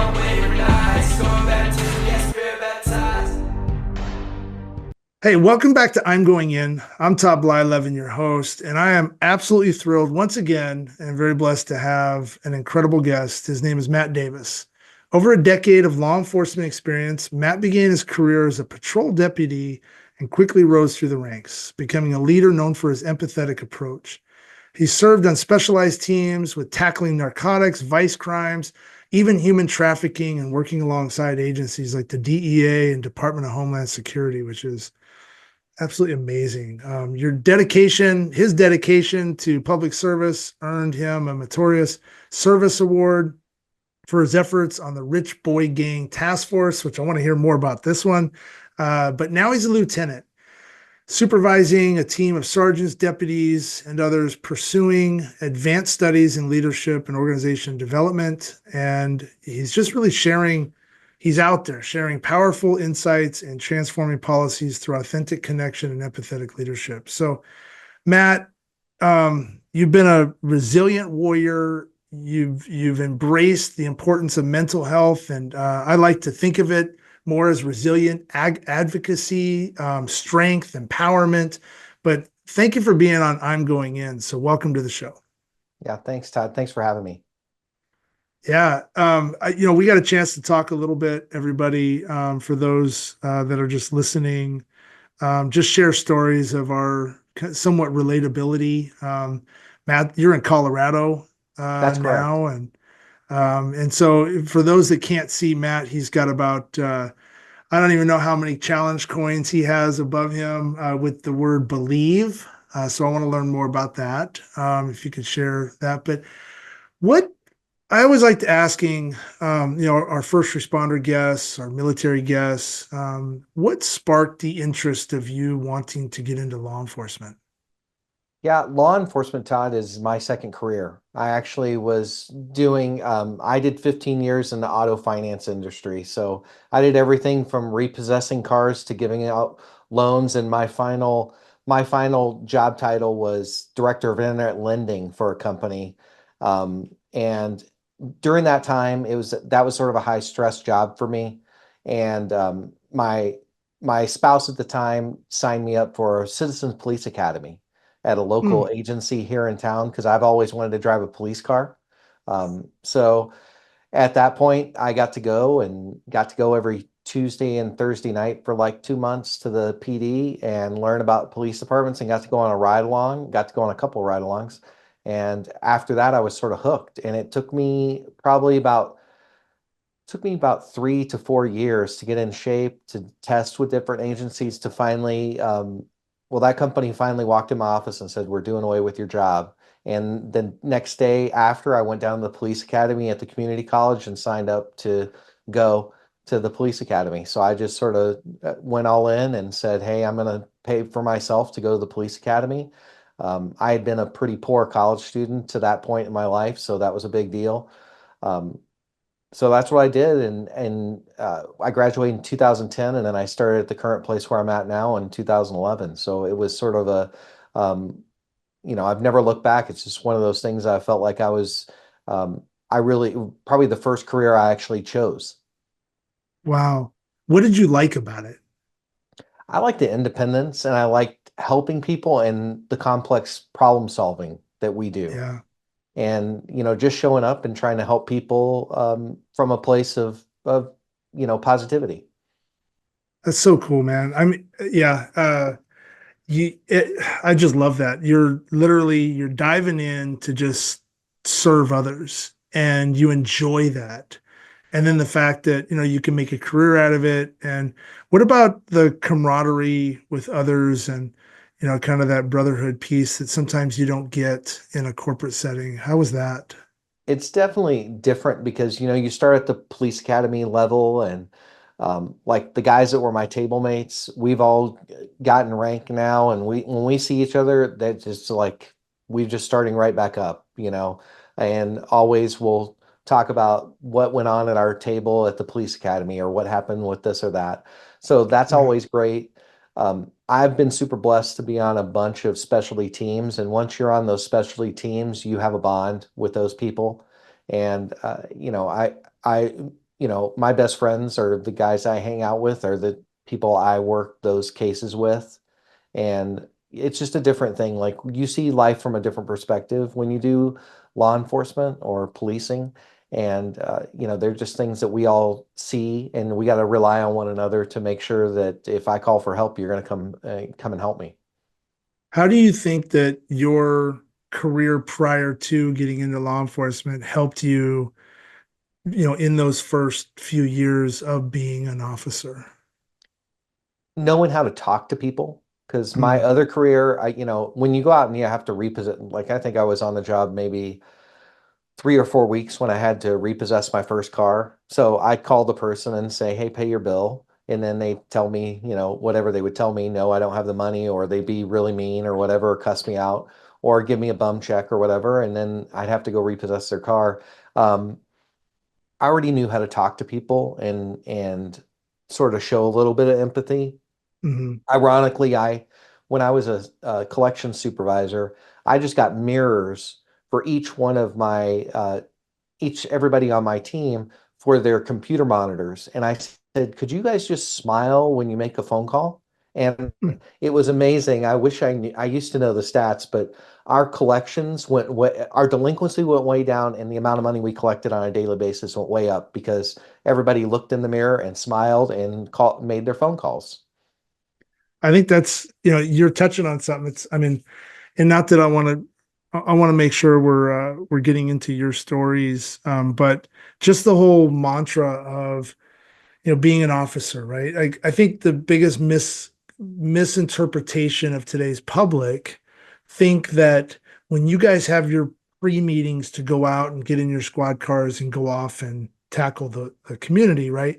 don't wave or nice. Going baptism, yes, spirit baptized. Hey, welcome back to I'm Going In. I'm Todd Blyleven, your host, and I am absolutely thrilled once again and very blessed to have an incredible guest. His name is Matt Davis. Over a decade of law enforcement experience, Matt began his career as a patrol deputy and quickly rose through the ranks, becoming a leader known for his empathetic approach. He served on specialized teams with tackling narcotics, vice crimes, even human trafficking, and working alongside agencies like the DEA and Department of Homeland Security, which is absolutely amazing. Your dedication, his dedication to public service earned him a meritorious service award for his efforts on the Rich Boy Gang Task Force, which I want to hear more about this one. But now he's a lieutenant, supervising a team of sergeants, deputies, and others pursuing advanced studies in leadership and organization development. And he's just really he's out there sharing powerful insights and transforming policies through authentic connection and empathetic leadership. So, Matt, you've been a resilient warrior. You've embraced the importance of mental health, and I like to think of it more as resilient advocacy, strength, empowerment. But thank you for being on I'm Going In. So welcome to the show. Yeah, thanks, Todd. Thanks for having me. Yeah, we got a chance to talk a little bit, everybody. For those that are just listening, just share stories of our somewhat relatability. Matt, you're in Colorado That's correct. now, and so for those that can't see Matt, he's got about I don't even know how many challenge coins he has above him with the word believe. So I want to learn more about that. If you could share that. But what I always like to asking, our first responder guests, our military guests, what sparked the interest of you wanting to get into law enforcement? Yeah, law enforcement, Todd, is my second career. I actually was doing, I did 15 years in the auto finance industry. So I did everything from repossessing cars to giving out loans. And my final job title was director of internet lending for a company. And during that time, that was sort of a high stress job for me. And my spouse at the time signed me up for Citizens Police Academy at a local Hmm. agency here in town because I've always wanted to drive a police car. So at that point, I got to go every Tuesday and Thursday night for like 2 months to the PD and learn about police departments and got to go on a ride along, got to go on a couple ride alongs. And after that, I was sort of hooked. And it took me about 3 to 4 years to get in shape, to test with different agencies, to finally, well, that company finally walked in my office and said, "We're doing away with your job." And the next day after, I went down to the police academy at the community college and signed up to go to the police academy. So I just sort of went all in and said, "Hey, I'm going to pay for myself to go to the police academy." I had been a pretty poor college student to that point in my life, so that was a big deal. Um, so that's what I did, and I graduated in 2010, and then I started at the current place where I'm at now in 2011. So it was sort of um, I've never looked back. It's just one of those things I felt like um, I really, probably the first career I actually chose. Wow. What did you like about it? I like the independence, and I liked helping people and the complex problem solving that we do. Yeah, And just showing up and trying to help people from a place of positivity. that's so cool, man. I mean, yeah, I just love that. You're diving in to just serve others and you enjoy that. And then the fact that, you can make a career out of it. And what about the camaraderie with others and, kind of that brotherhood piece that sometimes you don't get in a corporate setting? How was that? It's definitely different because you start at the police academy level, and like the guys that were my table mates, we've all gotten rank now, and when we see each other, that's just like we're just starting right back up, and always we'll talk about what went on at our table at the police academy or what happened with this or that. So that's Yeah. always great. I've been super blessed to be on a bunch of specialty teams, and once you're on those specialty teams, you have a bond with those people. And my best friends are the guys I hang out with, are the people I work those cases with. And it's just a different thing. Like you see life from a different perspective when you do law enforcement or policing. And, they're just things that we all see, and we got to rely on one another to make sure that if I call for help, you're going to come and help me. How do you think that your career prior to getting into law enforcement helped you, in those first few years of being an officer? Knowing how to talk to people, because my Mm, other career, when you go out and you have to repossess, like I think I was on the job maybe 3 or 4 weeks when I had to repossess my first car. So I call the person and say, "Hey, pay your bill." And then they tell me, whatever they would tell me, no, I don't have the money, or they'd be really mean or whatever, or cuss me out, or give me a bum check or whatever. And then I'd have to go repossess their car. Um, I already knew how to talk to people and sort of show a little bit of empathy. mhm. Ironically, when I was a collection supervisor, I just got mirrors for each one of my everybody on my team for their computer monitors. And I said, "Could you guys just smile when you make a phone call?" And Mm. it was amazing. I wish I used to know the stats, but our collections our delinquency went way down, and the amount of money we collected on a daily basis went way up because everybody looked in the mirror and smiled and made their phone calls. I think that's, you're touching on something. I mean, and not that I want to make sure we're getting into your stories, but just the whole mantra of, being an officer, right? I think the biggest misinterpretation of today's public think that when you guys have your pre-meetings to go out and get in your squad cars and go off and tackle the community, right?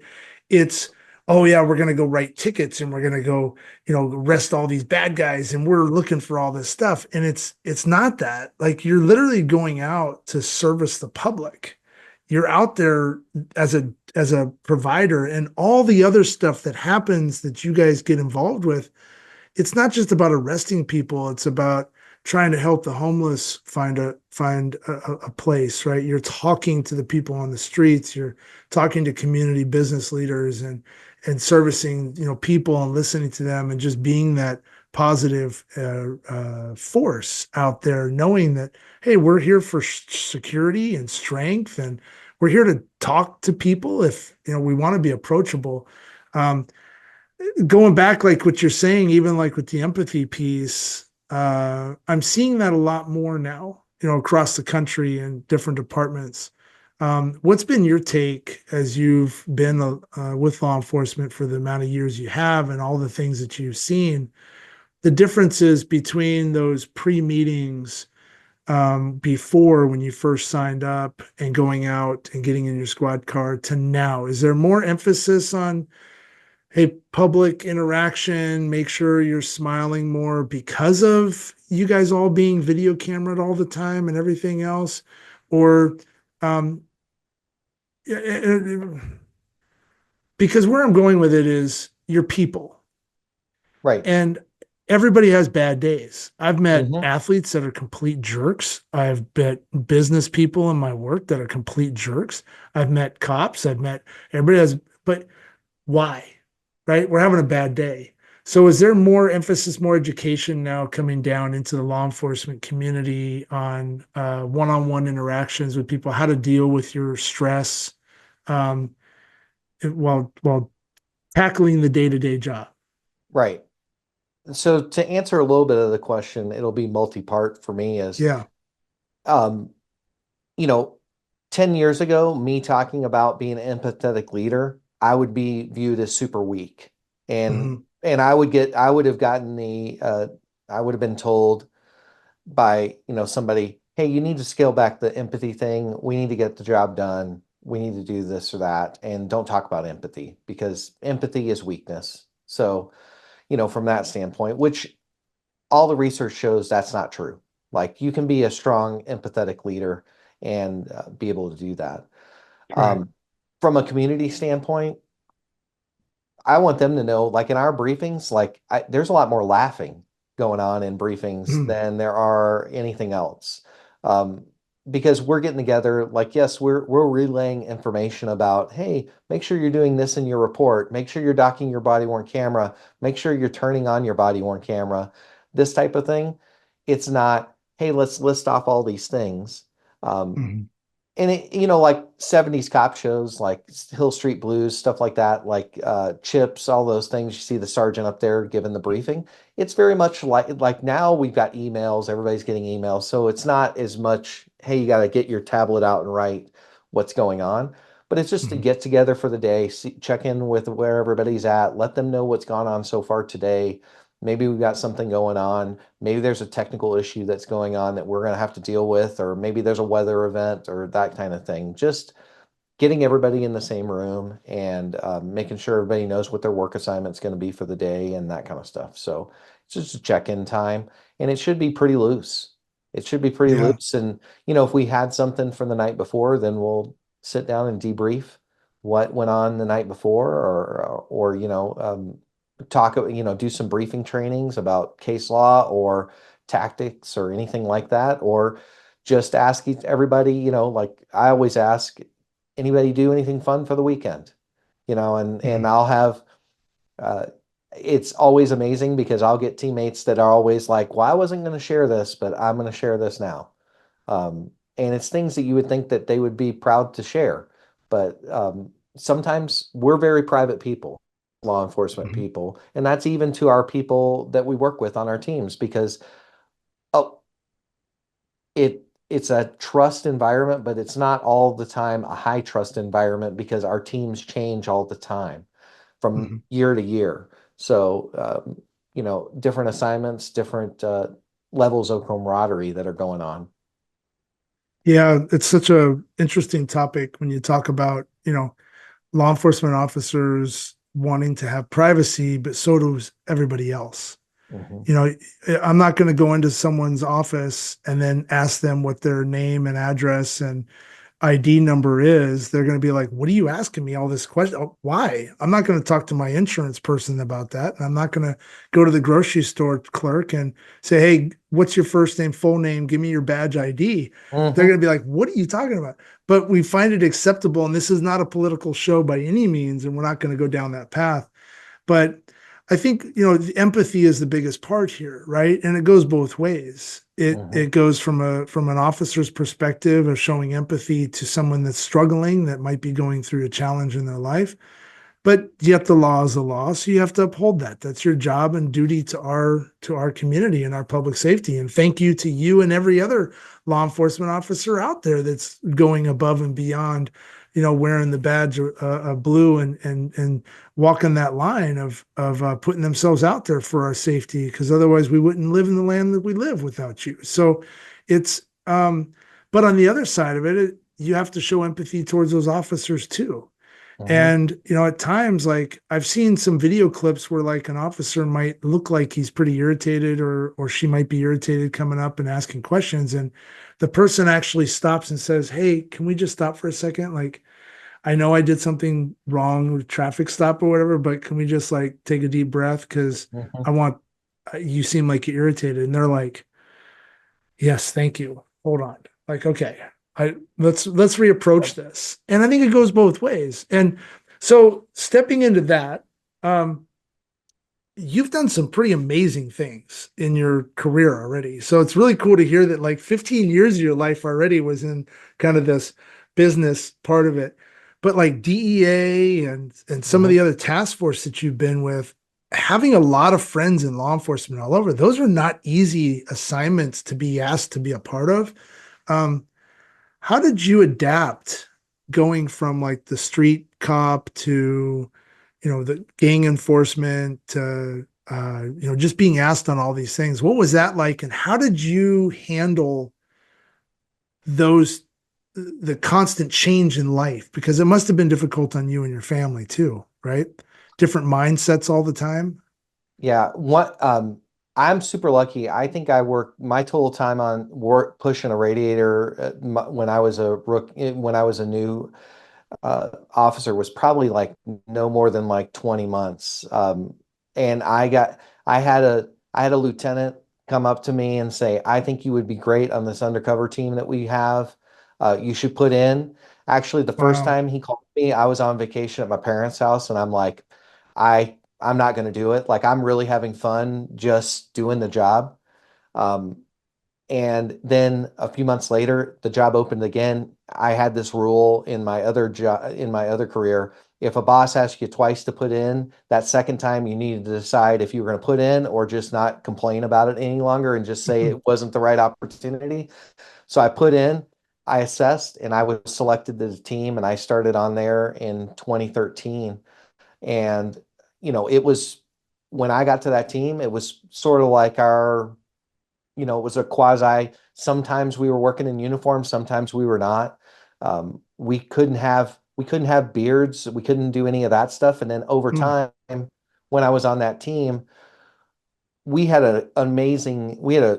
It's, oh yeah, we're gonna go write tickets and we're gonna go, arrest all these bad guys and we're looking for all this stuff. And it's not that. Like you're literally going out to service the public. You're out there as a provider, and all the other stuff that happens that you guys get involved with. It's not just about arresting people. It's about trying to help the homeless find a place, right? You're talking to the people on the streets. You're talking to community business leaders and servicing, people and listening to them and just being that positive force out there, knowing that, hey, we're here for security and strength, and we're here to talk to people if we want to be approachable. Um, Going back, like what you're saying, even like with the empathy piece, I'm seeing that a lot more now, across the country and different departments. What's been your take as you've been with law enforcement for the amount of years you have and all the things that you've seen, the differences between those pre-meetings before when you first signed up and going out and getting in your squad car to now? Is there more emphasis on, hey, public interaction, make sure you're smiling more because of you guys all being video cameraed all the time and everything else? Or um, because where I'm going with it is your people. Right. And everybody has bad days. I've met Hmm. athletes that are complete jerks. I've met business people in my work that are complete jerks. I've met cops. Everybody has, but why? Right? We're having a bad day. So is there more emphasis, more education now coming down into the law enforcement community on one-on-one interactions with people, how to deal with your stress um, while tackling the day-to-day job? Right. So to answer a little bit of the question, it'll be multi-part for me is, Yeah. um, you know, 10 years ago, me talking about being an empathetic leader, I would be viewed as super weak. And Hmm. and I would have gotten I would have been told by, somebody, "Hey, you need to scale back the empathy thing. We need to get the job done. We need to do this or that. And don't talk about empathy because empathy is weakness." So, from that standpoint, which all the research shows that's not true. Like you can be a strong, empathetic leader and be able to do that. Right. Um, from a community standpoint, I want them to know, like in our briefings, there's a lot more laughing going on in briefings Mhm. than there are anything else. Um, because we're getting together, like, yes, we're relaying information about, hey, make sure you're doing this in your report, make sure you're docking your body worn camera, make sure you're turning on your body worn camera, this type of thing. It's not, hey, let's list off all these things. Um, Mhm. and like 70s cop shows, like Hill Street Blues, stuff like that, like Chips, all those things. You see the sergeant up there giving the briefing. It's very much like now we've got emails, everybody's getting emails. So it's not as much, hey, you got to get your tablet out and write what's going on. But it's just to Mhm. get together for the day, check in with where everybody's at, let them know what's gone on so far today. Maybe we've got something going on. Maybe there's a technical issue that's going on that we're going to have to deal with, or maybe there's a weather event or that kind of thing. Just getting everybody in the same room and making sure everybody knows what their work assignment's going to be for the day and that kind of stuff. So it's just a check-in time, and it should be pretty loose. It should be pretty Yeah. loose. And, if we had something from the night before, then we'll sit down and debrief what went on the night before, or talk, do some briefing trainings about case law or tactics or anything like that, or just ask everybody, like I always ask, anybody do anything fun for the weekend? And Mhm. I'll have uh, it's always amazing because I'll get teammates that are always like, well, I wasn't going to share this, but I'm going to share this now. And it's things that you would think that they would be proud to share. But sometimes we're very private people, law enforcement Mhm. people, and that's even to our people that we work with on our teams, because oh, it's a trust environment, but it's not all the time a high trust environment because our teams change all the time from Mhm. year to year. So, different assignments, different levels of camaraderie that are going on. Yeah, it's such a interesting topic when you talk about, law enforcement officers wanting to have privacy, but so does everybody else. Mhm. You know, I'm not going to go into someone's office and then ask them what their name and address and ID number is. They're going to be like, "What are you asking me all this question? Oh, why?" I'm not going to talk to my insurance person about that. And I'm not going to go to the grocery store clerk and say, "Hey, what's your first name, full name? Give me your badge ID." They're Mhm. going to be like, "What are you talking about?" But we find it acceptable, and this is not a political show by any means, and we're not going to go down that path. But I think, the empathy is the biggest part here, right? And it goes both ways. It Mhm. it goes from an officer's perspective of showing empathy to someone that's struggling, that might be going through a challenge in their life. But yet the law is the law, so you have to uphold that. That's your job and duty to our community and our public safety. And thank you to you and every other law enforcement officer out there that's going above and beyond, wearing the badge of blue and walking that line of putting themselves out there for our safety. Because otherwise, we wouldn't live in the land that we live without you. So it's but on the other side of it, you have to show empathy towards those officers too. Mhm. And, at times, like I've seen some video clips where like an officer might look like he's pretty irritated or she might be irritated coming up and asking questions. And the person actually stops and says, "Hey, can we just stop for a second? Like, I know I did something wrong with traffic stop or whatever, but can we just like take a deep breath? Cause I Mhm. want, you seem like you're irritated." And they're like, "Yes, thank you. Hold on." Like, okay, let's reapproach this. And I think it goes both ways. And so stepping into that, um, you've done some pretty amazing things in your career already. So it's really cool to hear that like 15 years of your life already was in kind of this business part of it. But like DEA and some of Mhm. the other task force that you've been with, having a lot of friends in law enforcement all over, those are not easy assignments to be asked to be a part of. Um, how did you adapt going from like the street cop to, the gang enforcement to, just being asked on all these things? What was that like? And how did you handle those, the constant change in life? Because it must have been difficult on you and your family too, right? Different mindsets all the time. Yeah, I'm super lucky. I think I worked my total time on work pushing a radiator when I was a when I was a new officer was probably like no more than like 20 months. And I had a lieutenant come up to me and say, I think you would be great on this undercover team that we have. You should put in. Actually, the first Wow. time he called me, I was on vacation at my parents' house, and I'm like, I'm not going to do it. Like, I'm really having fun just doing the job. Um, and then a few months later, the job opened again. I had this rule in my other job, in my other career. If a boss asks you twice to put in, that second time you needed to decide if you were going to put in or just not complain about it any longer and just say Mhm. it wasn't the right opportunity. So I put in, I assessed, and I was selected to the team, and I started on there in 2013. And, it was when I got to that team, it was sort of like it was a quasi, sometimes we were working in uniform, sometimes we were not. We couldn't have beards, we couldn't do any of that stuff. And then over Mm. time, when I was on that team, we had a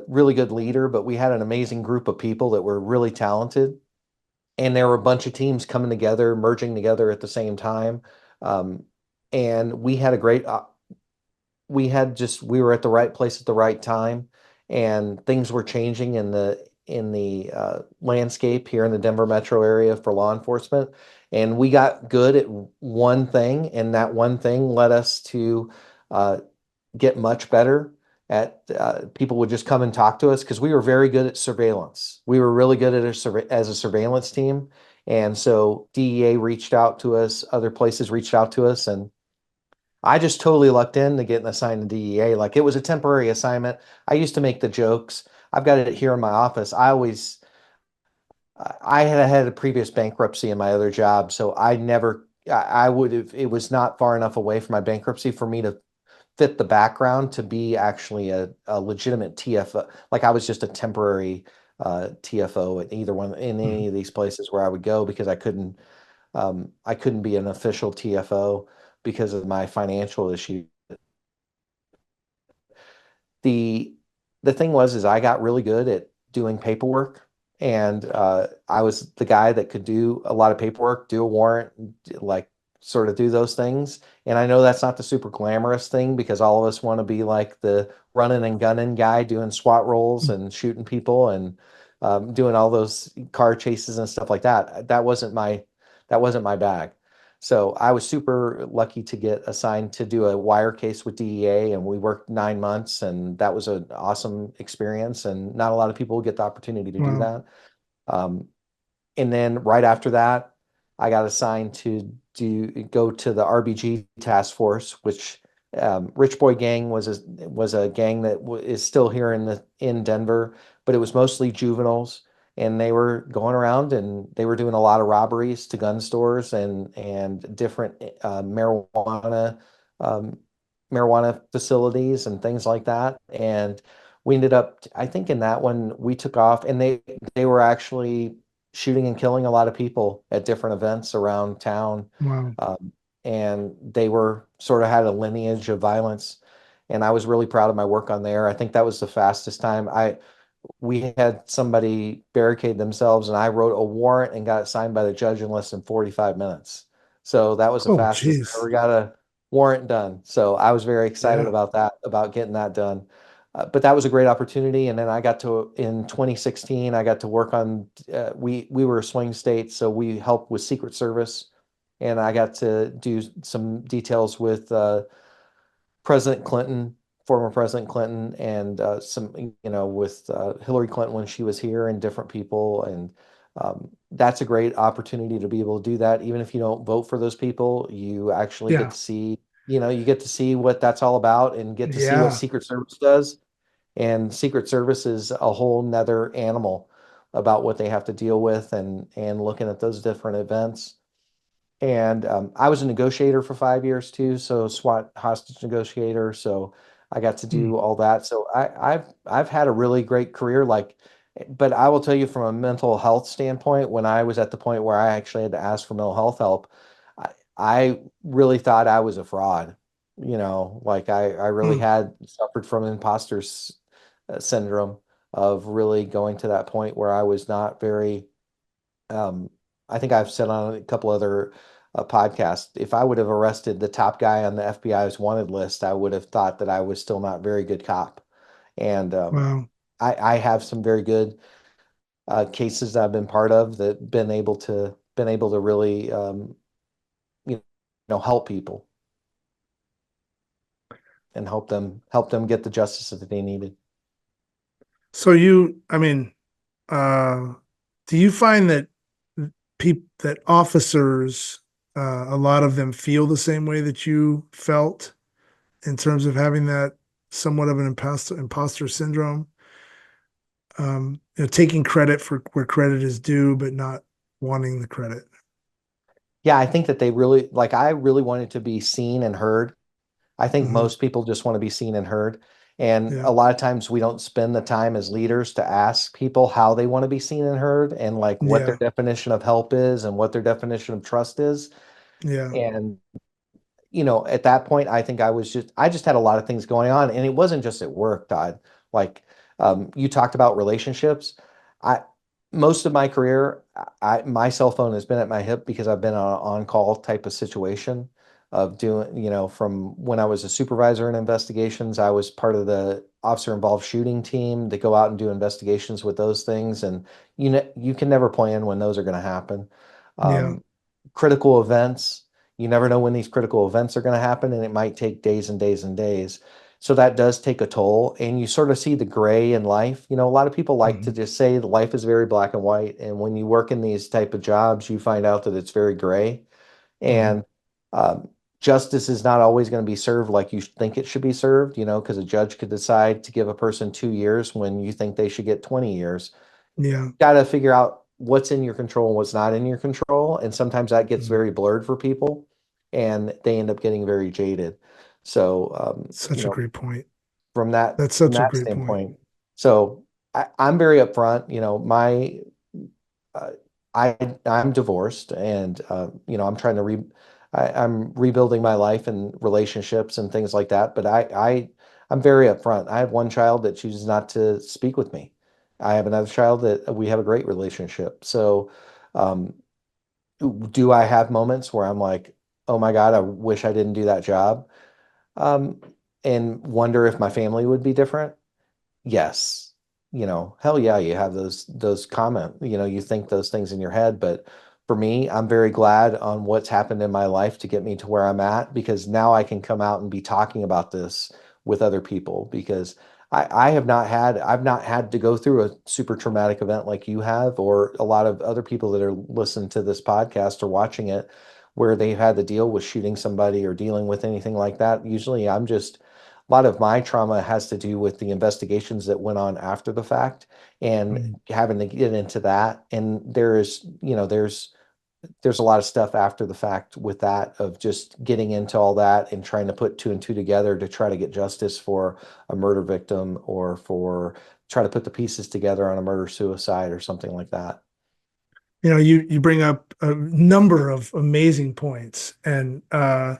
really good leader, but we had an amazing group of people that were really talented. And there were a bunch of teams coming together, merging together at the same time. Um, and we were at the right place at the right time, and things were changing in the landscape here in the Denver metro area for law enforcement. And we got good at one thing, and that one thing led us to uh, get much better at people would just come and talk to us because we were very good at surveillance. We were really good at as a surveillance team. And so DEA reached out to us, other places reached out to us, and I just totally lucked in to getting assigned to DEA. Like, it was a temporary assignment. I used to make the jokes. I've got it here in my office. I had a previous bankruptcy in my other job, so I never, I would have, it was not far enough away from my bankruptcy for me to fit the background to be actually a legitimate TFO. Like, I was just a temporary TFO at in any Mhm. of these places where I would go because I couldn't be an official TFO because of my financial issue. The the thing was is I got really good at doing paperwork, and I was the guy that could do a lot of paperwork, do a warrant, like sort of do those things. And I know that's not the super glamorous thing because all of us want to be like the running and gunning guy doing SWAT rolls and shooting people and doing all those car chases and stuff like that. That wasn't my bag. So I was super lucky to get assigned to do a wire case with DEA, and we worked 9 months, and that was an awesome experience. And not a lot of people get the opportunity to do Wow. that. Um, and then right after that, I got assigned to go to the RBG task force, which Rich Boy Gang was a gang that is still here in Denver, but it was mostly juveniles, and they were going around and they were doing a lot of robberies to gun stores and different um, marijuana facilities and things like that. And we ended up, I think, in that one we took off, and they were actually shooting and killing a lot of people at different events around town. Wow. Um, and they were sort of had a lineage of violence. And I was really proud of my work on there. I think that was the fastest time. We had somebody barricade themselves, and I wrote a warrant and got it signed by the judge in less than 45 minutes. So that was the Oh, fastest I geez. ever got a warrant done. So I was very excited Yeah. about that, about getting that done. But that was a great opportunity. And then in 2016, I got to work on, we were a swing state, so we helped with Secret Service. And I got to do some details with President Clinton, former President Clinton, and with Hillary Clinton when she was here, and different people. And that's a great opportunity to be able to do that. Even if you don't vote for those people, you actually get Yeah. to see, you get to see what that's all about and get to see what Yeah. Secret Service does. And Secret Service is a whole nother animal about what they have to deal with, and looking at those different events. And I was a negotiator for 5 years too, so SWAT hostage negotiator. So I got to Mm. do all that. So I've had a really great career. Like, but I will tell you from a mental health standpoint, when I was at the point where I actually had to ask for mental health help, I really thought I was a fraud. Like I really Mm. had suffered from syndrome of really going to that point where I was not very um, I think I've said on a couple other podcasts, if I would have arrested the top guy on the FBI's wanted list, I would have thought that I was still not very good cop. And Wow. I have some very good cases that I've been part of that been able to really you help people and help them get the justice that they needed. So I mean, uh, do you find that that officers, a lot of them feel the same way that you felt in terms of having that somewhat of an imposter syndrome? Taking credit for where credit is due, but not wanting the credit. Yeah, I think that they really like I really wanted to be seen and heard. I think Hmm. most people just want to be seen and heard. And Yeah. a lot of times we don't spend the time as leaders to ask people how they want to be seen and heard and like what their Yeah. definition of help is and what their definition of trust is. Yeah. And at that point, I think I just had a lot of things going on, and it wasn't just at work, Todd. Like, you talked about relationships. I Most of my career, my cell phone has been at my hip because I've been on an on-call type of situation of doing, from when I was a supervisor in investigations, I was part of the officer involved shooting team that go out and do investigations with those things, and you can never plan when those are going to happen. Yeah. Um, Critical events. You never know when these critical events are going to happen, and it might take days and days and days. So that does take a toll, and you sort of see the gray in life. A lot of people like to Hmm. just say that life is very black and white, and when you work in these type of jobs, you find out that it's very gray, Hmm. and um, justice is not always going to be served like you think it should be served. Because a judge could decide to give a person 2 years when you think they should get 20 years. Yeah. Got to figure out what's in your control and what's not in your control. And sometimes that gets Mhm. very blurred for people and they end up getting very jaded. So, Such a great point. from that, That's from such a that great point. standpoint, so I'm very upfront, uh, I'm divorced and, I'm trying to I'm rebuilding my life and relationships and things like that. But I'm very upfront. I have one child that chooses not to speak with me. I have another child that we have a great relationship. So, um, do I have moments where I'm like, oh my God, I wish I didn't do that job? Um, and wonder if my family would be different? Yes. Hell yeah, you have those you think those things in your head, but for me, I'm very glad on what's happened in my life to get me to where I'm at because now I can come out and be talking about this with other people because I've not had to go through a super traumatic event like you have, or a lot of other people that are listening to this podcast or watching it, where they've had to deal with shooting somebody or dealing with anything like that. Usually a lot of my trauma has to do with the investigations that went on after the fact and Mhm. having to get into that. And there's a lot of stuff after the fact with that of just getting into all that and trying to put two and two together to try to get justice for a murder victim or for try to put the pieces together on a murder suicide or something like that. You bring up a number of amazing points, and I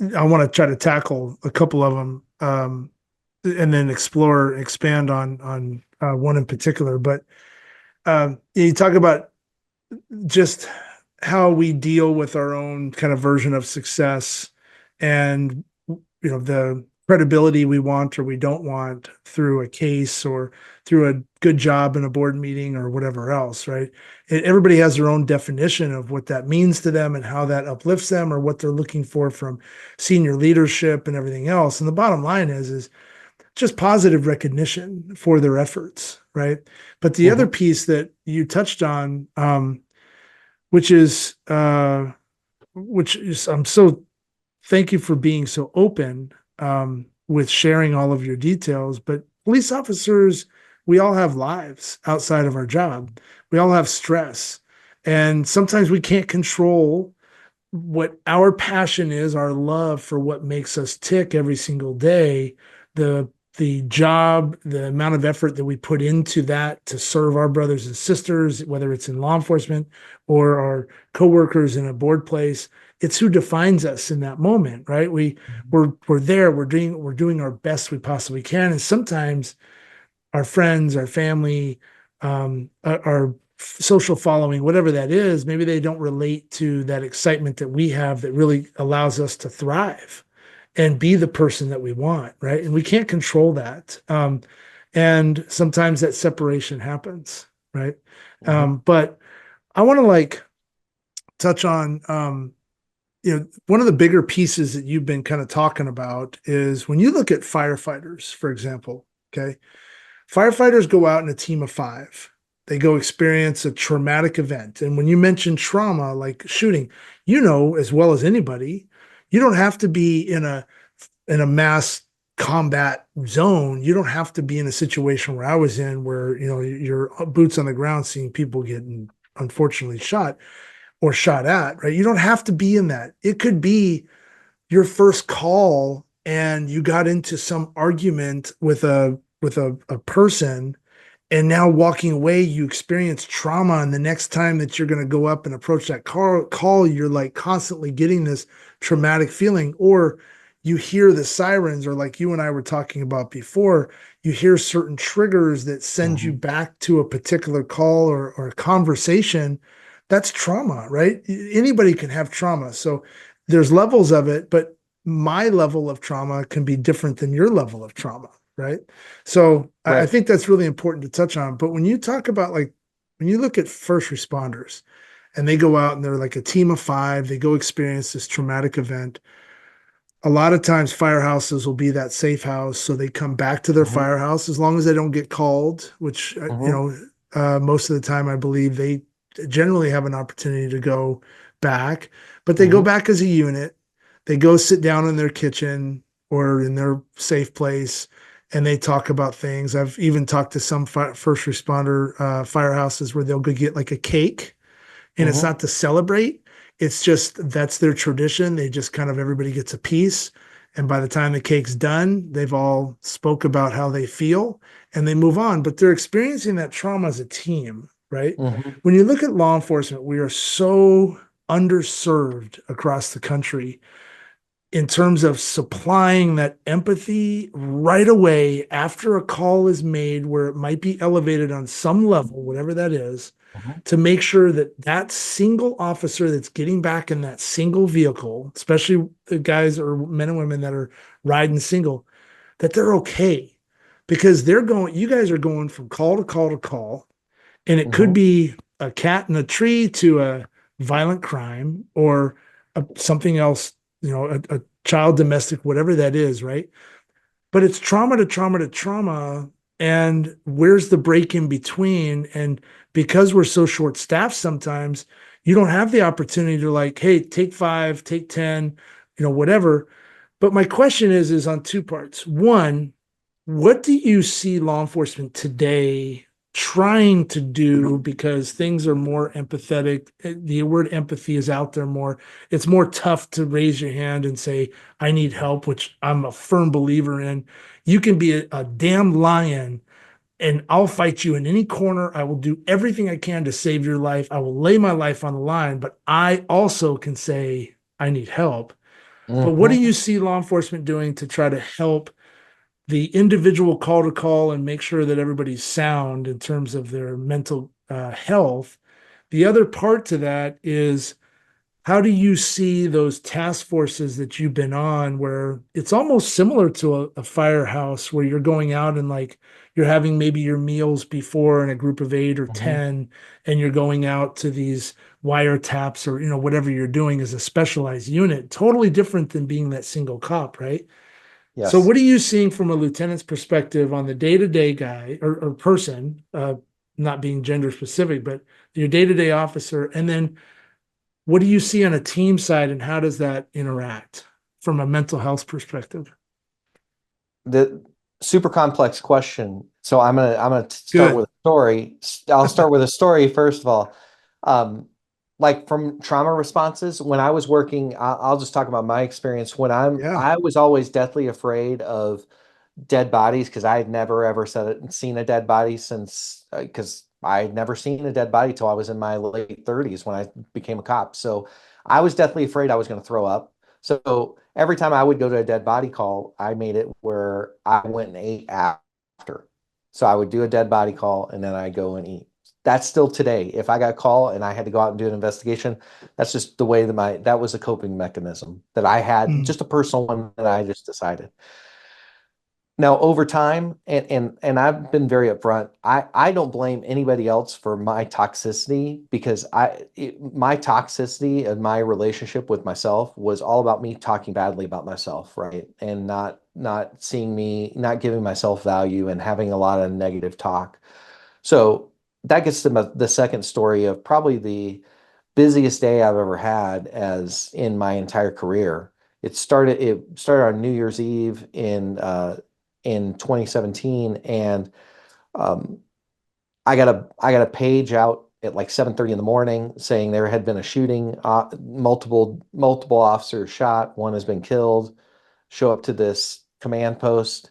want to try to tackle a couple of them, and then expand on one in particular. But you talk about just how we deal with our own kind of version of success, and the credibility we want or we don't want through a case or through a good job in a board meeting or whatever else, right? Everybody has their own definition of what that means to them and how that uplifts them or what they're looking for from senior leadership and everything else. And the bottom line is just positive recognition for their efforts, right? But the other Mhm. piece that you touched on, which is I'm so thank you for being so open, with sharing all of your details. But police officers, we all have lives outside of our job. We all have stress. And sometimes we can't control what our passion is, our love for what makes us tick every single day, the job, the amount of effort that we put into that to serve our brothers and sisters, whether it's in law enforcement or our coworkers in a board place. It's who defines us in that moment, right? We're there, we're doing our best we possibly can. And sometimes our friends, our family, our social following, whatever that is, maybe they don't relate to that excitement that we have that really allows us to thrive. and be the person that we want, right? And we can't control that. And sometimes that separation happens, right? Hmm. But I want to like touch on, one of the bigger pieces that you've been kind of talking about is when you look at firefighters, for example, okay, firefighters go out in a team of five. They go experience a traumatic event. And when you mention trauma, like shooting, as well as anybody, you don't have to be in a mass combat zone. You don't have to be in a situation where I was in where, your boots on the ground seeing people getting unfortunately shot or shot at, right? You don't have to be in that. It could be your first call and you got into some argument with a person, and now walking away you experience trauma, and the next time that you're going to go up and approach that call you're like constantly getting this traumatic feeling, or you hear the sirens, or like you and I were talking about before, you hear certain triggers that send you Hmm. back to a particular call or a conversation. That's trauma, right? Anybody can have trauma. So there's levels of it, but my level of trauma can be different than your level of trauma, right? So I Right. think that's really important to touch on. But when you talk about like, when you look at first responders and they go out and they're like a team of five, they go experience this traumatic event. A lot of times firehouses will be that safe house. So they come back to their Hmm. firehouse as long as they don't get called, which, Hmm. most of the time I believe they generally have an opportunity to go back, but they go Hmm. back as a unit. They go sit down in their kitchen or in their safe place and they talk about things. I've even talked to some first responder firehouses where they'll go get like a cake, and it's Hmm. not to celebrate. It's just that's their tradition. They just kind of everybody gets a piece. And by the time the cake's done, they've all spoke about how they feel and they move on. But they're experiencing that trauma as a team, right? Hmm. When you look at law enforcement, we are so underserved across the country in terms of supplying that empathy right away after a call is made where it might be elevated on some level, whatever that is, Hmm. to make sure that that single officer that's getting back in that single vehicle, especially the guys or men and women that are riding single, that they're okay, because you guys are going from call to call to call, and it could Hmm. be a cat in a tree to a violent crime or something else, a child domestic, whatever that is, right? But it's trauma to trauma to trauma. And where's the break in between? And because we're so short staffed sometimes, you don't have the opportunity to like, hey, take five, take 10, whatever. But my question is on two parts. One, what do you see law enforcement today trying to do, because things are more empathetic? The word empathy is out there more. It's more tough to raise your hand and say, I need help, which I'm a firm believer in. You can be a damn lion and I'll fight you in any corner. I will do everything I can to save your life. I will lay my life on the line, but I also can say, I need help. But what do Hmm. you see law enforcement doing to try to help the individual call to call and make sure that everybody's sound in terms of their mental health? The other part to that is, how do you see those task forces that you've been on where it's almost similar to a firehouse where you're going out and like you're having maybe your meals before in a group of 8 or 10, and you're going out to these wiretaps or whatever you're doing as a specialized unit, totally different than being that single cop, right? So Yes. what are you seeing from a lieutenant's perspective on the day-to-day guy or person, not being gender specific, but your day-to-day officer? And then what do you see on a team side, and how does that interact from a mental health perspective? The super complex question. So I'm gonna start with Good. a story. I'll start with a story first of all. Um, like from trauma responses, when I was working, I'll just talk about my experience. Yeah. I was always deathly afraid of dead bodies because I had never ever seen a dead body since because I had never seen a dead body till I was in my late 30s when I became a cop. So I was deathly afraid I was going to throw up. So every time I would go to a dead body call, I made it where I went and ate after. So I would do a dead body call and then I'd go and eat. that's still today. If I got a call and I had to go out and do an investigation, that's just the way that was a coping mechanism that I had, Mm. just a personal one that I just decided. Now, over time, and I've been very upfront, I don't blame anybody else for my toxicity, because my toxicity and my relationship with myself was all about me talking badly about myself, right? And not seeing me, not giving myself value, and having a lot of negative talk. So that gets to the second story of probably the busiest day I've ever had as in my entire career. It started on New Year's Eve in 2017, and um, I got a page out at like 7:30 in the morning saying there had been a shooting, multiple officers shot, one has been killed. Show up to this command post.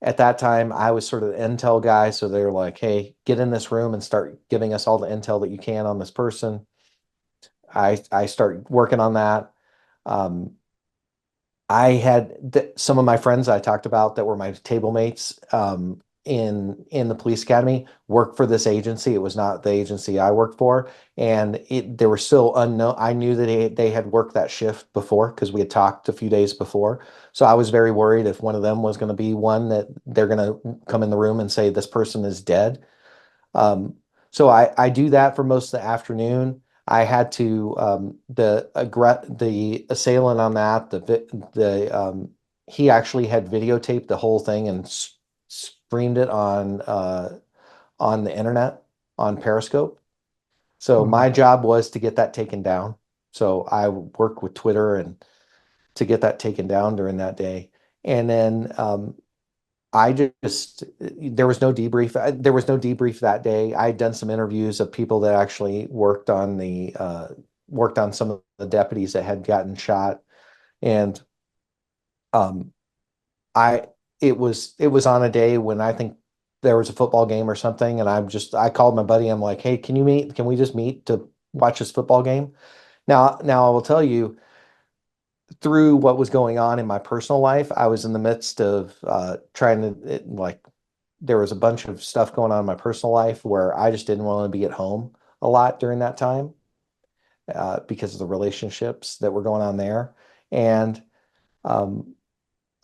At that time, I was sort of the intel guy, so they were like, "Hey, get in this room and start giving us all the intel that you can on this person." I start working on that. Um, I had some of my friends I talked about that were my table mates in the police academy work for this agency. It was not the agency I worked for, and they were still unknown. I knew that they had worked that shift before because we had talked a few days before. So I was very worried if one of them was going to be one that they're going to come in the room and say this person is dead. Um, so I do that for most of the afternoon. I had to the assailant on that he actually had videotaped the whole thing and streamed it on the internet on Periscope. So my Wow. job was to get that taken down. So I worked with Twitter and to get that taken down during that day. And then I just there was no debrief that day. I had done some interviews of people that actually worked on some of the deputies that had gotten shot, and um, I it was on a day when I think there was a football game or something, and I called my buddy. I'm like, hey, can you meet? Can we just meet to watch this football game? Now I will tell you, through what was going on in my personal life, I was in the midst of trying to like there was a bunch of stuff going on in my personal life where I just didn't want to be at home a lot during that time because of the relationships that were going on there. And um,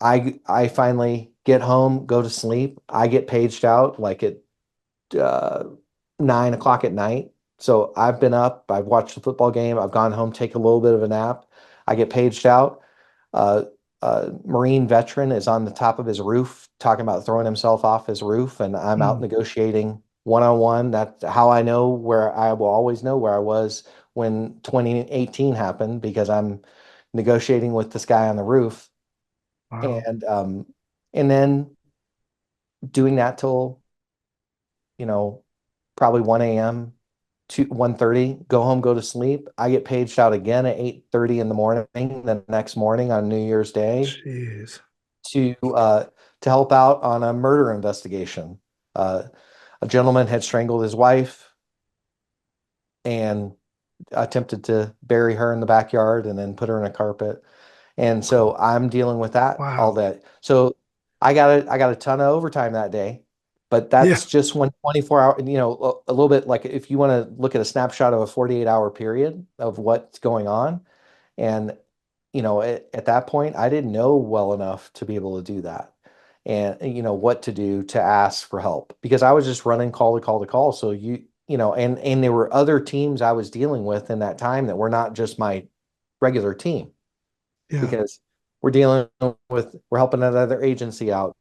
I finally get home, go to sleep. I get paged out like at uh, 9 o'clock at night. So I've been up, I've watched the football game, I've gone home, take a little bit of a nap. I get paged out. Uh, Marine veteran is on the top of his roof talking about throwing himself off his roof, and I'm out Mm. negotiating one on one. That's how I know where I will always know where I was when 2018 happened, because I'm negotiating with this guy on the roof, Wow. and then doing that till you know probably 1 a.m. to 1:30, go home, go to sleep. I get paged out again at 8:30 in the morning the next morning on New Year's Day Jeez. to uh, to help out on a murder investigation. Uh, a gentleman had strangled his wife and attempted to bury her in the backyard and then put her in a carpet. And so I'm dealing with that all Wow. day. So I got a ton of overtime that day, but Yeah. that's just one 24 hour, a little bit like if you want to look at a snapshot of a 48-hour period of what's going on. And at that point, I didn't know well enough to be able to do that, and what to do to ask for help, because I was just running call to call to call. So and there were other teams I was dealing with in that time that were not just my regular team, Yeah. because we're helping another agency out.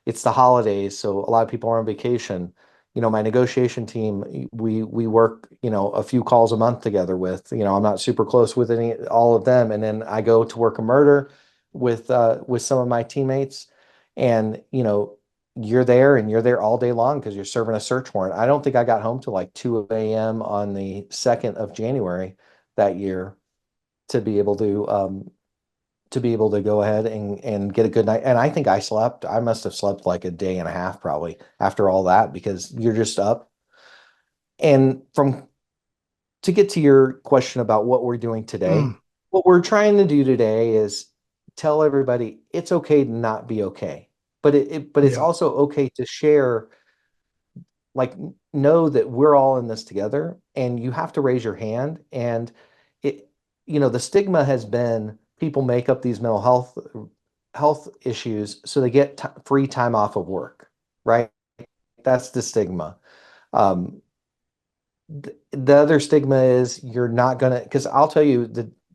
It's the holidays, so a lot of people are on vacation. My negotiation team, we work, a few calls a month together with, I'm not super close with all of them. And then I go to work a murder with some of my teammates, and you're there all day long because you're serving a search warrant. I don't think I got home till like 2 a.m. on the 2nd of January that year to be able to go ahead and get a good night. And I think I must have slept like a day and a half probably after all that, because you're just up. And to get to your question about what we're doing today, Mm. what we're trying to do today is tell everybody it's okay to not be okay. But it's Yeah. also okay to share like know that we're all in this together, and you have to raise your hand. And it, the stigma has been people make up these mental health issues so they get free time off of work, right? That's the stigma. Um, the other stigma is you're not gonna, because I'll tell you,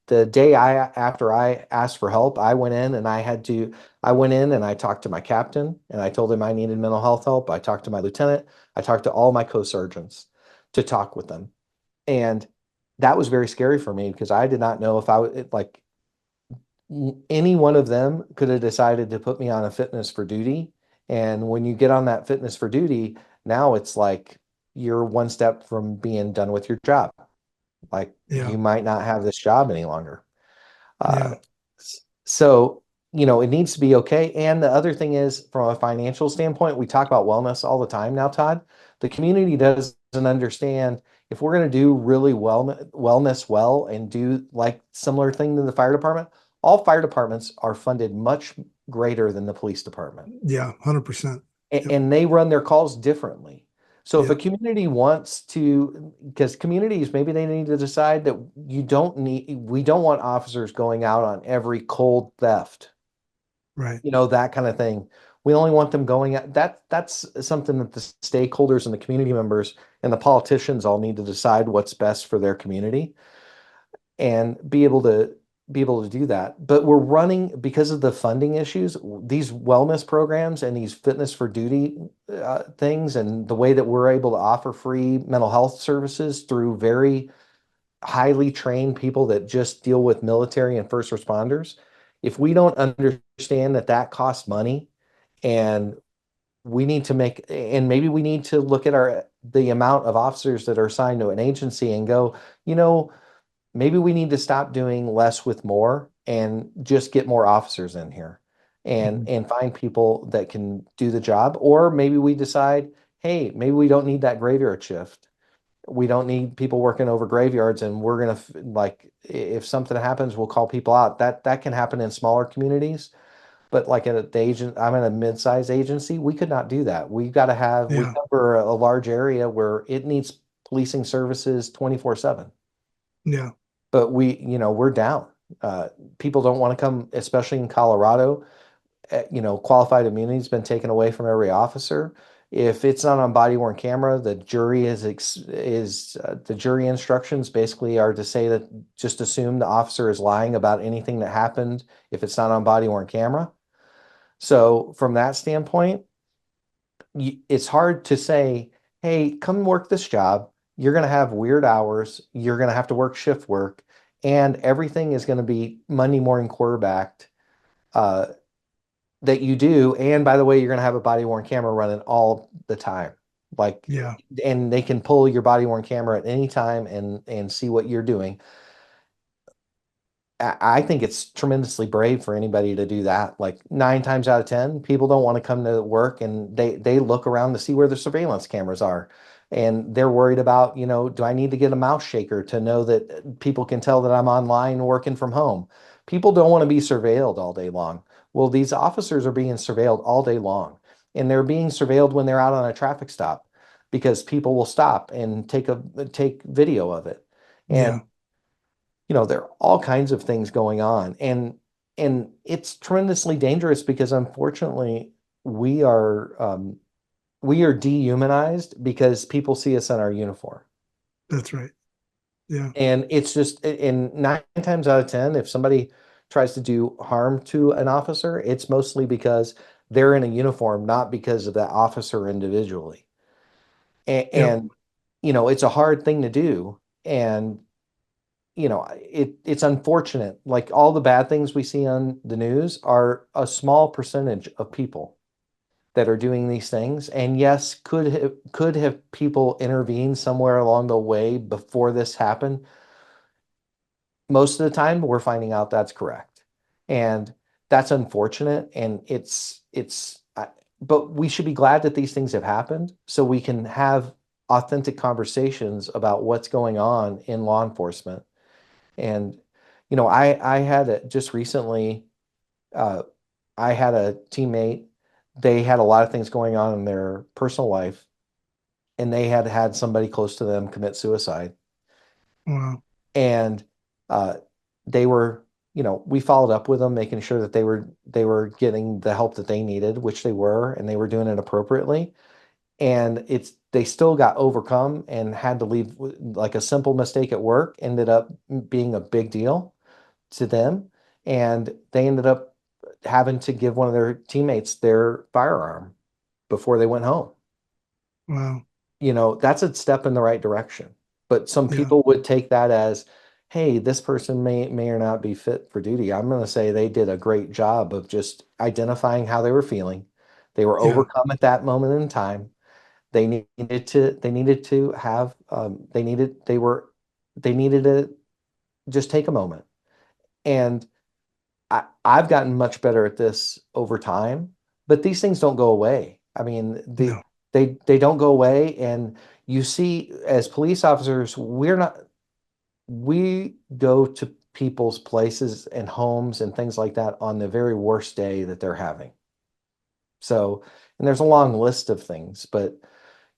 the day after I asked for help, I went in and I went in and I talked to my captain and I told him I needed mental health help. I talked to my lieutenant. I talked to all my co-sergeants to talk with them. And that was very scary for me because I did not know if I would, like, any one of them could have decided to put me on a fitness for duty. And when you get on that fitness for duty, now it's like you're one step from being done with your job. Like Yeah. you might not have this job any longer. Uh, Yeah. so, it needs to be okay. And the other thing is, from a financial standpoint, we talk about wellness all the time now, Todd. The community doesn't understand if we're going to do really wellness well and do like similar thing to the fire department, all fire departments are funded much greater than the police department, Yeah. 100%. Yep. and they run their calls differently. So if a Yep. community wants to, because communities, maybe they need to decide that we don't want officers going out on every cold theft, Right. that kind of thing. We only want them going at that's something that the stakeholders and the community members and the politicians all need to decide what's best for their community and be able to do that. But we're running, because of the funding issues, these wellness programs and these fitness for duty things, and the way that we're able to offer free mental health services through very highly trained people that just deal with military and first responders. If we don't understand that that costs money, and maybe we need to look at the amount of officers that are assigned to an agency and go, maybe we need to stop doing less with more and just get more officers in here and Mhm. and find people that can do the job. Or maybe we decide, hey, maybe we don't need that graveyard shift. We don't need people working over graveyards, and we're gonna like, if something happens, we'll call people out. That can happen in smaller communities, but like at the agent, I'm in a mid-sized agency, we could not do that. We Yeah. cover a large area where it needs policing services 24/7. Yeah. But we're down. People don't want to come, especially in Colorado. Qualified immunity has been taken away from every officer. If it's not on body worn camera, the jury instructions basically are to say that just assume the officer is lying about anything that happened if it's not on body worn camera. So from that standpoint, it's hard to say, hey, come work this job. You're going to have weird hours. You're going to have to work shift work, and everything is going to be Monday morning quarterbacked uh, that you do. And by the way, you're going to have a body worn camera running all the time. Like, Yeah. and they can pull your body worn camera at any time and see what you're doing. I think it's tremendously brave for anybody to do that. Like 9 times out of 10, people don't want to come to work, and they look around to see where the surveillance cameras are. And they're worried about, do I need to get a mouse shaker to know that people can tell that I'm online working from home? People don't want to be surveilled all day long. Well, these officers are being surveilled all day long, and they're being surveilled when they're out on a traffic stop because people will stop and take video of it. And Yeah. there are all kinds of things going on, and it's tremendously dangerous because unfortunately we are dehumanized because people see us in our uniform. That's right. Yeah. And it's just, in 9 times out of 10, if somebody tries to do harm to an officer, it's mostly because they're in a uniform, not because of that officer individually. Yep. And it's a hard thing to do. And it's unfortunate. Like all the bad things we see on the news are a small percentage of people that are doing these things. And yes, could have people intervened somewhere along the way before this happened? Most of the time, we're finding out that's correct, and that's unfortunate. And but we should be glad that these things have happened so we can have authentic conversations about what's going on in law enforcement. And I had just recently, uh, I had a teammate. They had a lot of things going on in their personal life, and they had had somebody close to them commit suicide. Wow. And uh, they were, we followed up with them, making sure that they were getting the help that they needed, which they were, and they were doing it appropriately. And they still got overcome and had to leave. Like a simple mistake at work ended up being a big deal to them, and they ended up having to give one of their teammates their firearm before they went home. Wow. That's a step in the right direction. But some Yeah. people would take that as, hey, this person may or not be fit for duty. I'm going to say they did a great job of just identifying how they were feeling. They were Yeah. overcome at that moment in time. They needed to have, they needed to just take a moment. And I've gotten much better at this over time, but these things don't go away. I mean, No. they don't go away. And you see, as police officers, we go to people's places and homes and things like that on the very worst day that they're having. So, and there's a long list of things, but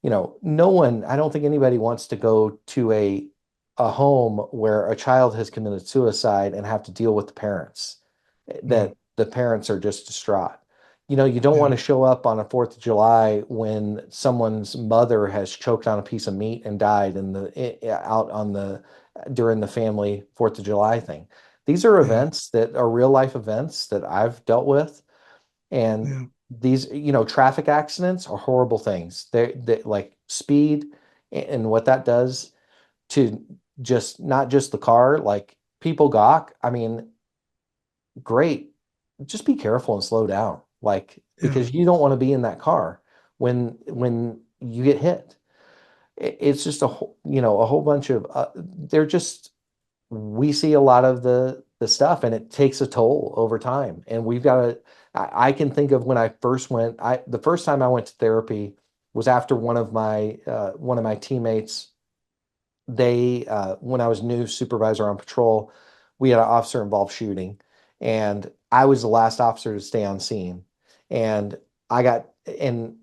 no one, I don't think anybody wants to go to a home where a child has committed suicide and have to deal with the parents, No. that the parents are just distraught. You don't Yeah. want to show up on a 4th of July when someone's mother has choked on a piece of meat and died out on the during the family 4th of July thing. These are Yeah. events that are real life events that I've dealt with. And Yeah. these, traffic accidents are horrible things. They like speed and what that does to just not just the car, like people gawk. I mean, great. Just be careful and slow down. Like, Yeah. because you don't want to be in that car when you get hit. It's just a whole bunch of they're just we see a lot of the stuff, and it takes a toll over time. And we've got to I can think of when I first went, the first time I went to therapy was after one of my teammates. They When I was new supervisor on patrol, we had an officer involved shooting, and I was the last officer to stay on scene. And I got and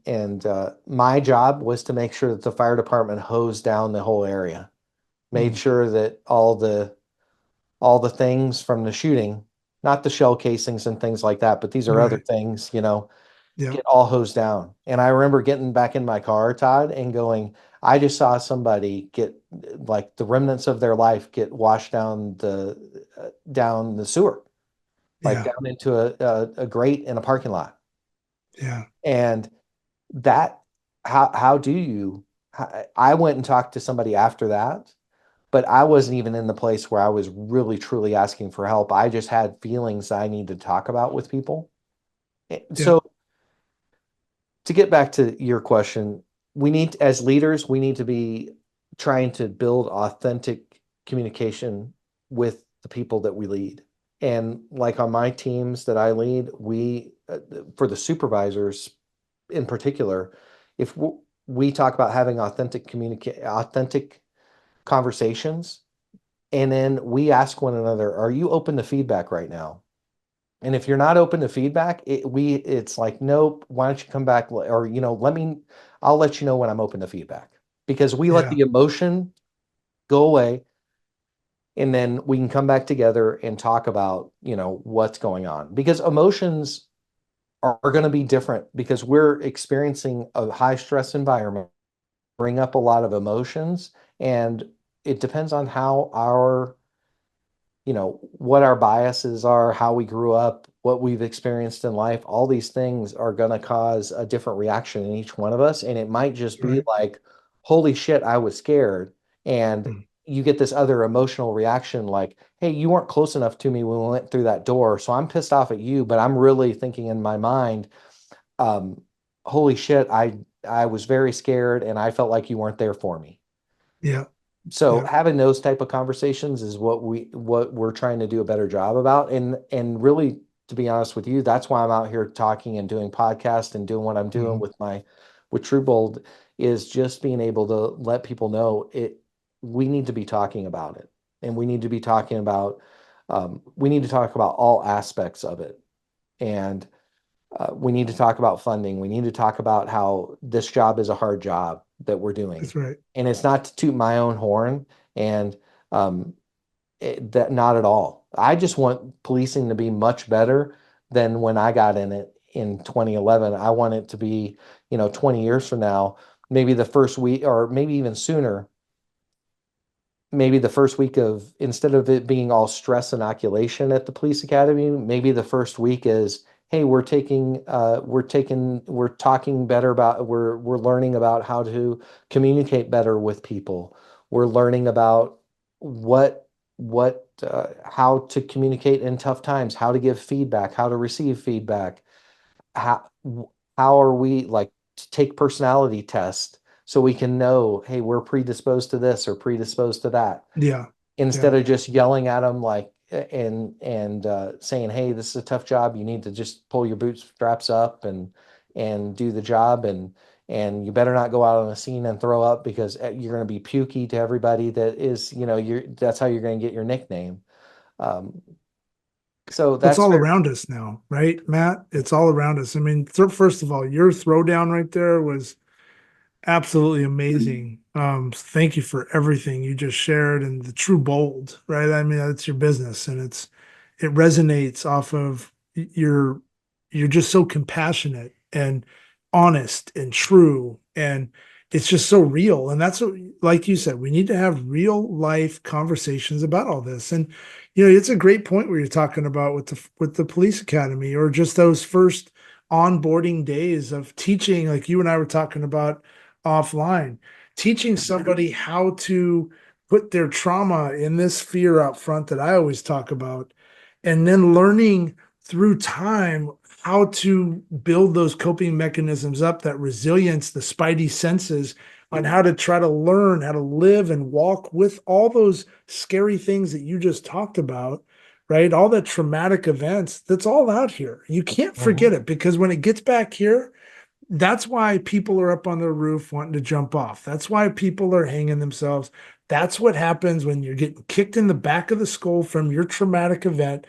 my job was to make sure that the fire department hosed down the whole area, made Mm. sure that all the things from the shooting, not the shell casings and things like that, but these are other Right. things, Yeah. get all hosed down. And I remember getting back in my car, Todd, and going, I just saw somebody get, like, the remnants of their life get washed down the sewer, like Yeah. down into a grate in a parking lot. Yeah. And that, how do you, I went and talked to somebody after that, but I wasn't even in the place where I was really truly asking for help. I just had feelings I need to talk about with people. Yeah. So to get back to your question, as leaders, we need to be trying to build authentic communication with the people that we lead. And like on my teams that I lead, for the supervisors in particular, if we talk about having authentic conversations, and then we ask one another, are you open to feedback right now? And if you're not open to feedback, it's like, nope, why don't you come back? Or, I'll let you know when I'm open to feedback, because we let Yeah. the emotion go away, and then we can come back together and talk about, what's going on, because emotions are going to be different, because we're experiencing a high stress environment, bring up a lot of emotions. And it depends on how what our biases are, how we grew up, what we've experienced in life. All these things are going to cause a different reaction in each one of us. And it might just be Right. like, holy shit, I was scared. And Mm. you get this other emotional reaction like, hey, you weren't close enough to me when we went through that door. So I'm pissed off at you, but I'm really thinking in my mind, um, holy shit, I was very scared and I felt like you weren't there for me. Yeah. So Yeah. having those type of conversations is what we're trying to do a better job about. And really, to be honest with you, that's why I'm out here talking and doing podcasts and doing what I'm doing Mhm. with TrueBold, is just being able to let people know we need to be talking about it. And we need to talk about all aspects of it. And We need to talk about funding. We need to talk about how this job is a hard job that we're doing. That's right. And it's not to toot my own horn, and um, that not at all. I just want policing to be much better than when I got in it in 2011. I want it to be, 20 years from now, maybe the first week, or maybe even sooner, maybe the first week of, instead of it being all stress inoculation at the police academy, maybe the first week is, hey, we're talking better about, we're learning about how to communicate better with people. We're learning about how to communicate in tough times, how to give feedback, how to receive feedback, how how are we, like, to take personality tests so we can know, hey, we're predisposed to this or predisposed to that, Yeah. instead Yeah. of just yelling at them, like, and saying, hey, this is a tough job, you need to just pull your bootstraps up and do the job, and you better not go out on a scene and throw up, because you're going to be pukey to everybody that is, that's how you're going to get your nickname. um, so Well, it's that's all very. around us now, right, Matt? It's all around us. I mean, first of all, your throwdown right there was absolutely amazing. Thank you for everything you just shared and the true bold, right? I mean, it's your business and it resonates off of you're just so compassionate and honest and true and it's just so real. And that's what, like you said, we need to have real life conversations about all this. And it's a great point where you're talking about with the police academy or just those first onboarding days of teaching, like you and I were talking about offline, teaching somebody how to put their trauma in this fear out front that I always talk about, and then learning through time how to build those coping mechanisms up, that resilience, the spidey senses, on how to try to learn how to live and walk with all those scary things that you just talked about, right? All the traumatic events, that's all out here. You can't forget Mhm, it because when it gets back here, that's why people are up on the roof wanting to jump off. That's why people are hanging themselves. That's what happens when you're getting kicked in the back of the skull from your traumatic event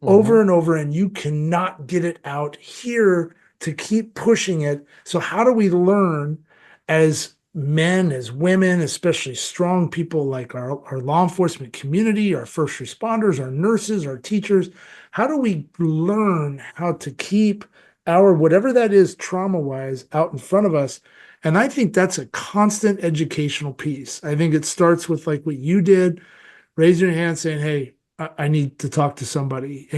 over mhm, and over, and you cannot get it out here to keep pushing it. So, how do we learn as men, as women, especially strong people like our law enforcement community, our first responders, our nurses, our teachers? How do we learn how to keep our whatever that is trauma wise out in front of us? And I think that's a constant educational piece. I think it starts with like what you did, raise your hand saying, hey, I need to talk to somebody.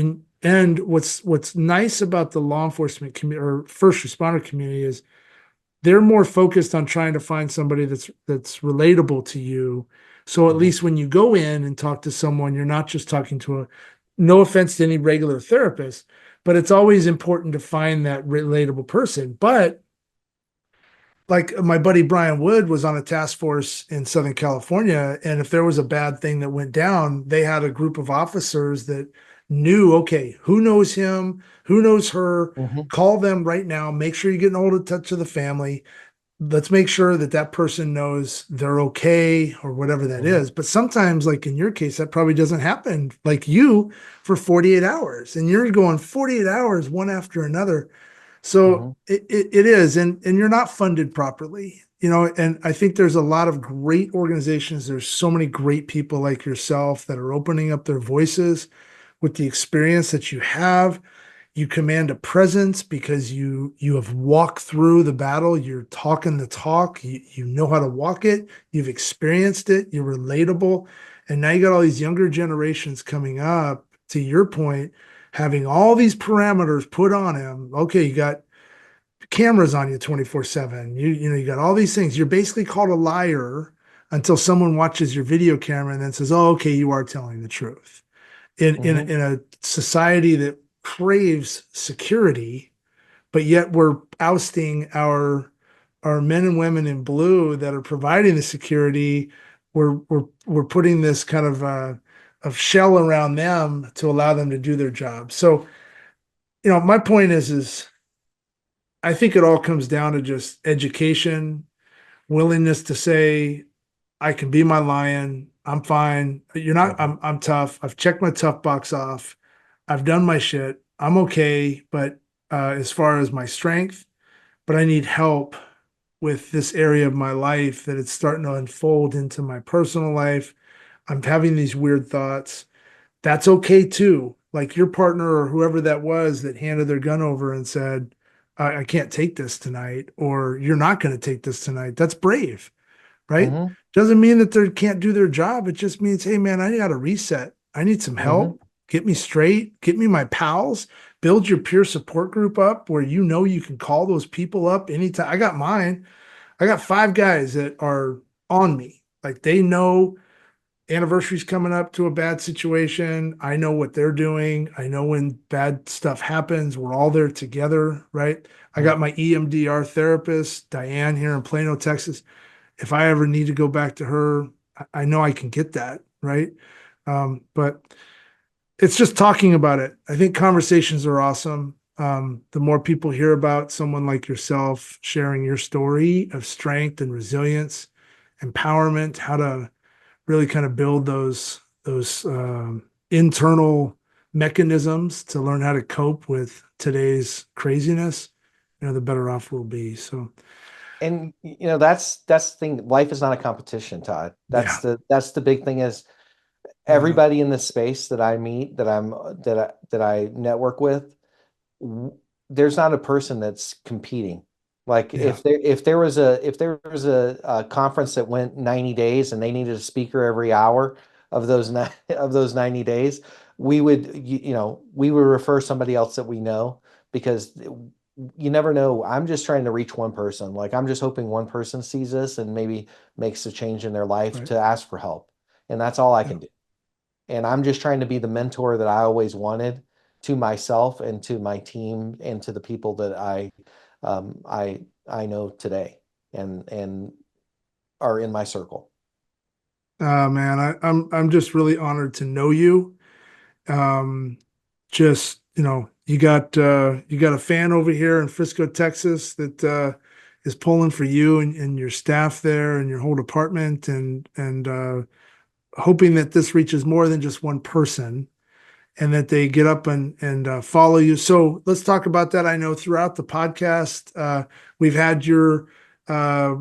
And what's nice about the law enforcement community or first responder community is they're more focused on trying to find somebody that's relatable to you. So at mhm, least when you go in and talk to someone, you're not just talking to no offense to any regular therapist, but it's always important to find that relatable person. But like my buddy Brian Wood was on a task force in Southern California, and if there was a bad thing that went down, they had a group of officers that knew, okay, who knows him, who knows her, mhm, call them right now, make sure you get an hold of touch of the family. Let's make sure that that person knows they're okay or whatever that mhm, is. But sometimes, like in your case, that probably doesn't happen like you for 48 hours, and you're going 48 hours one after another. So mhm, it is, and you're not funded properly, and I think there's a lot of great organizations. There's so many great people like yourself that are opening up their voices with the experience that you have. You command a presence because you have walked through the battle. You're talking the talk. You know how to walk it. You've experienced it. You're relatable. And now you got all these younger generations coming up, to your point, having all these parameters put on him. Okay, you got cameras on you 24/7. You got all these things. You're basically called a liar until someone watches your video camera and then says, "Oh, okay, you are telling the truth." In in mhm, in a society that craves security, but yet we're ousting our men and women in blue that are providing the security. We're putting this kind of shell around them to allow them to do their job. So, my point is I think it all comes down to just education, willingness to say, I can be my lion. I'm fine. You're not, mhm, I'm tough. I've checked my tough box off. I've done my shit. I'm okay, but as far as my strength, but I need help with this area of my life that it's starting to unfold into my personal life. I'm having these weird thoughts. That's okay too. Like your partner or whoever that was that handed their gun over and said, I can't take this tonight, or you're not going to take this tonight. That's brave, right? Hmm. Doesn't mean that they can't do their job. It just means, hey, man, I got to reset. I need some Hmm. help. Get me straight. Get me my pals. Build your peer support group up where you know you can call those people up anytime. I got mine. I got 5 guys that are on me. Like they know anniversary's coming up to a bad situation. I know what they're doing. I know when bad stuff happens. We're all there together, right? I got my EMDR therapist, Diane, here in Plano, Texas. If I ever need to go back to her, I know I can get that, right? But it's just talking about it. I think conversations are awesome. The more people hear about someone like yourself sharing your story of strength and resilience, empowerment, how to really kind of build those internal mechanisms to learn how to cope with today's craziness, the better off we'll be. So And that's the thing. Life is not a competition, Todd. yeah, That's the big thing is yeah, everybody in this space that I meet, that I network with, w- there's not a person that's competing. Like yeah, if there was a conference that went 90 days and they needed a speaker every hour of those 90 days, we would refer somebody else that we know, because you never know. I'm just trying to reach one person. Like I'm just hoping one person sees this and maybe makes a change in their life right. to ask for help. And that's all I Yeah. can do. And I'm just trying to be the mentor that I always wanted to myself and to my team and to the people that I know today and are in my circle. Man, I'm just really honored to know you. Um, just you got a fan over here in Frisco, Texas that is pulling for you and your staff there and your whole department and hoping that this reaches more than just one person and that they get up and follow you. So let's talk about that. I know throughout the podcast, we've had your uh,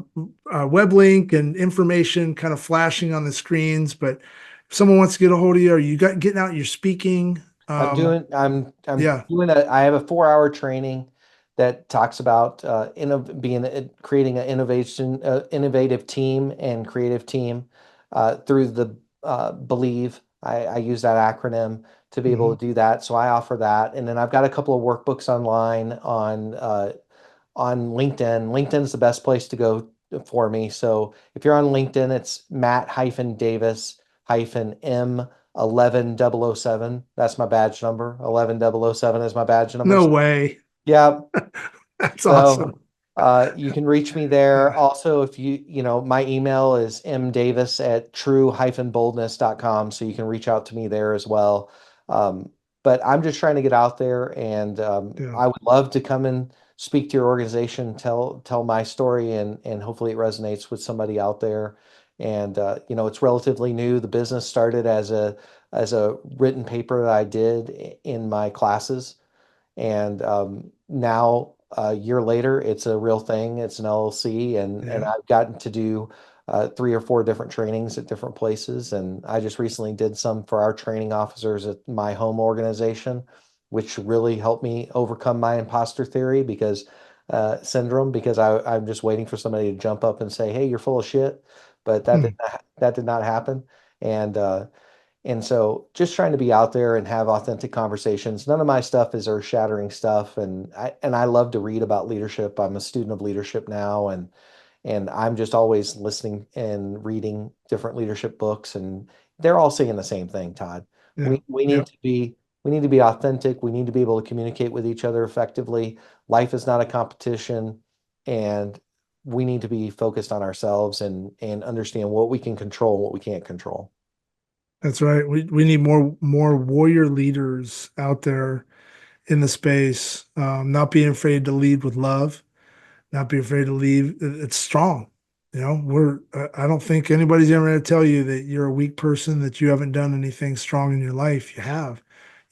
web link and information kind of flashing on the screens. But if someone wants to get a hold of you, are you getting out? You're speaking. I'm doing I'm Yeah. doing a I have a 4 hour training that talks about creating an innovative team and creative team through the Believe. I use that acronym to be able Mhm. to do that. So I offer that, and then I've got a couple of workbooks online on LinkedIn. LinkedIn's the best place to go for me. So if you're on LinkedIn, it's Matt-Davis-M11007. That's my badge number. 11007 is my badge number. No So, way. yeah. That's So awesome. you can reach me there. Uh, Also, if my email is mdavis@true-boldness.com. So you can reach out to me there as well. But I'm just trying to get out there, and yeah. I would love to come and speak to your organization, tell my story, and hopefully it resonates with somebody out there. And it's relatively new. The business started as a written paper that I did in my classes, and now a year later, it's a real thing. It's an LLC, and Yeah. I've gotten to do 3 or 4 different trainings at different places. And I just recently did some for our training officers at my home organization, which really helped me overcome my imposter theory because syndrome. Because I'm just waiting for somebody to jump up and say, "Hey, you're full of shit," but Hmm. that did not happen. And so just trying to be out there and have authentic conversations. None of my stuff is earth-shattering stuff. And I love to read about leadership. I'm a student of leadership now, and I'm just always listening and reading different leadership books, and they're all saying the same thing, Todd. Yeah. We Yeah. need to be authentic. We need to be able to communicate with each other effectively. Life is not a competition, and we need to be focused on ourselves and understand what we can control and what we can't control. That's right. We need more warrior leaders out there in the space. Not being afraid to lead with love, not be afraid to lead. It's strong. I don't think anybody's ever going to tell you that you're a weak person, that you haven't done anything strong in your life. You have.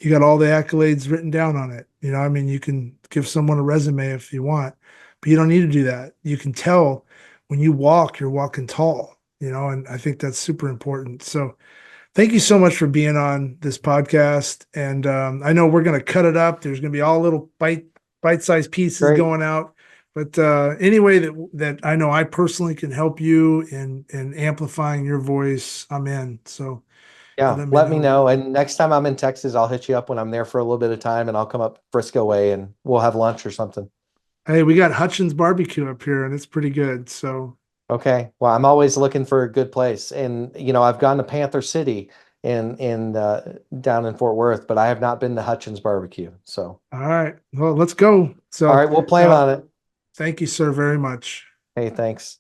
you got all the accolades written down on it. You know, I mean, you can give someone a resume if you want, but you don't need to do that. You can tell when you walk, you're walking tall, you know, and I think that's super important. So thank you so much for being on this podcast. And I know we're going to cut it up. There's going to be all little bite-sized pieces Great. going out. But any way that I know I personally can help you in amplifying your voice, I'm in. So Yeah, let me know. And next time I'm in Texas, I'll hit you up when I'm there for a little bit of time, and I'll come up Frisco way and we'll have lunch or something. Hey, we got Hutchins barbecue up here and it's pretty good. So Okay. Well, I'm always looking for a good place. And I've gone to Panther City in down in Fort Worth, but I have not been to Hutchins Barbecue. So all right. Well, let's go. all So right, we'll plan on it. thank you, sir, very much. Hey, thanks.